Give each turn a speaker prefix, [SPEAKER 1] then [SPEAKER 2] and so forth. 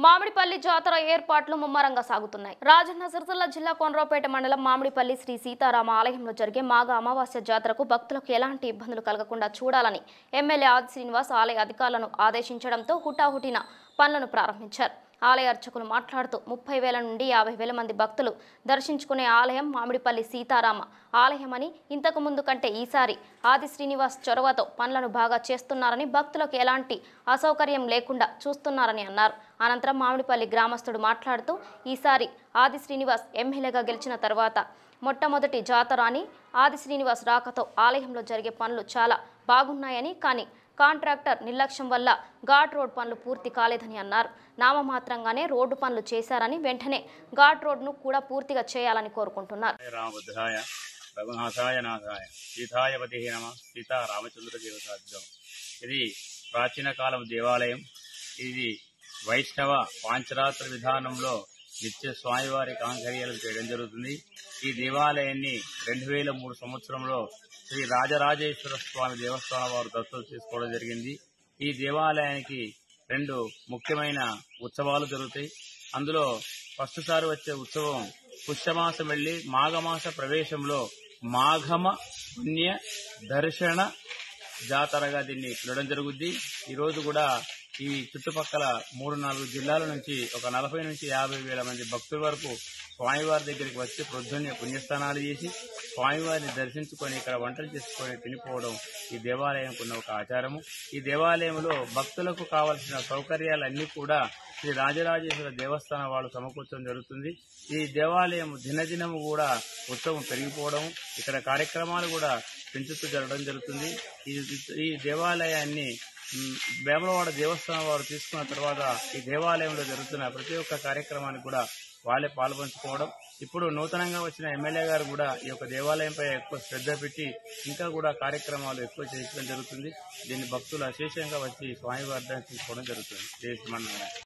[SPEAKER 1] మామిడిపల్లి జాతర ఏర్పాట్లు ముమ్మరంగా సాగుతున్నాయి. రాజన్న సిరిసిల్ల జిల్లా కొండ్రపేట మండలం మామిడిపల్లి శ్రీ సీతారామ ఆలయంలో జరిగే మాఘ అమావాస్య జాతరకు భక్తులకు ఎలాంటి ఇబ్బందులు కలగకుండా చూడాలని ఎమ్మెల్యే ఆది శ్రీనివాస్ ఆలయ అధికారులను ఆదేశించడంతో హుటాహుటిన పనులను ప్రారంభించారు. ఆలయ అర్చకులు మాట్లాడుతూ 30,000 నుండి 50,000 మంది భక్తులు దర్శించుకునే ఆలయం మామిడిపల్లి సీతారామ ఆలయమని, ఇంతకు ముందు కంటే ఈసారి ఆది శ్రీనివాస్ చొరవతో పనులను బాగా చేస్తున్నారని, భక్తులకు ఎలాంటి అసౌకర్యం లేకుండా చూస్తున్నారని అన్నారు. అనంతరం మామిడిపల్లి గ్రామస్తుడు మాట్లాడుతూ ఈసారి ఆది శ్రీనివాస్ ఎమ్మెల్యేగా గెలిచిన తర్వాత మొట్టమొదటి జాతర అని, ఆది శ్రీనివాస్ రాకతో ఆలయంలో జరిగే పనులు చాలా బాగున్నాయని, కానీ కాంట్రాక్టర్ నిర్లక్ష్యం వల్ల ఘాట్ రోడ్ పనులు పూర్తి కాలేదని అన్నారు. నామమాత్రంగానే రోడ్డు పనులు చేశారని, వెంటనే ఘాట్ రోడ్ను కూడా పూర్తిగా చేయాలని కోరుకుంటున్నారు.
[SPEAKER 2] ఇది ప్రాచీన కాలం దేవాలయం. ఇది వైష్ణవ పాంచరాత్ర విధానంలో నిత్య స్వామివారి కాంకర్యాలు చేయడం జరుగుతుంది. ఈ దేవాలయాన్ని 2003 సంవత్సరంలో శ్రీ రాజరాజేశ్వర స్వామి దేవస్థానం వారు దత్తత చేసుకోవడం జరిగింది. ఈ దేవాలయానికి 2 ముఖ్యమైన ఉత్సవాలు జరుగుతాయి. అందులో ఫస్ట్ సారి వచ్చే ఉత్సవం పుష్యమాసం వెళ్లి మాఘమాస ప్రవేశంలో మాఘమ పుణ్య దర్శన జాతరగా దీన్ని పిలవడం జరుగుద్ది. ఈ రోజు కూడా ఈ చుట్టుపక్కల 3-4 జిల్లాల నుంచి ఒక 40 నుంచి 50,000 మంది భక్తుల వరకు స్వామివారి దగ్గరికి వచ్చి ప్రొద్దున్నే పుణ్యస్నానాలు చేసి స్వామివారిని దర్శించుకొని ఇక్కడ వంటలు చేసుకొని తినిపోవడం ఈ దేవాలయంకు ఉన్న ఒక ఆచారము. ఈ దేవాలయంలో భక్తులకు కావలసిన సౌకర్యాలన్నీ కూడా శ్రీ రాజరాజేశ్వర దేవస్థానం వాళ్ళు సమకూర్చడం జరుగుతుంది. ఈ దేవాలయం దినదినము కూడా ఉత్సవం పెరిగిపోవడం, ఇక్కడ కార్యక్రమాలు కూడా పెంచుతూ జరగడం జరుగుతుంది. ఈ దేవాలయాన్ని వేములవాడ దేవస్థానం వారు తీసుకున్న తర్వాత ఈ దేవాలయంలో జరుగుతున్న ప్రతి ఒక్క కార్యక్రమానికి కూడా వాళ్ళే పాల్పంచుకోవడం. ఇప్పుడు నూతనంగా వచ్చిన ఎమ్మెల్యే గారు కూడా ఈ యొక్క దేవాలయంపై ఎక్కువ శ్రద్ధ పెట్టి ఇంకా కూడా కార్యక్రమాలు ఎక్కువ చేయించడం జరుగుతుంది. దీన్ని భక్తులు అశేషంగా వచ్చి స్వామివారి దర్శనం తీసుకోవడం జరుగుతుంది.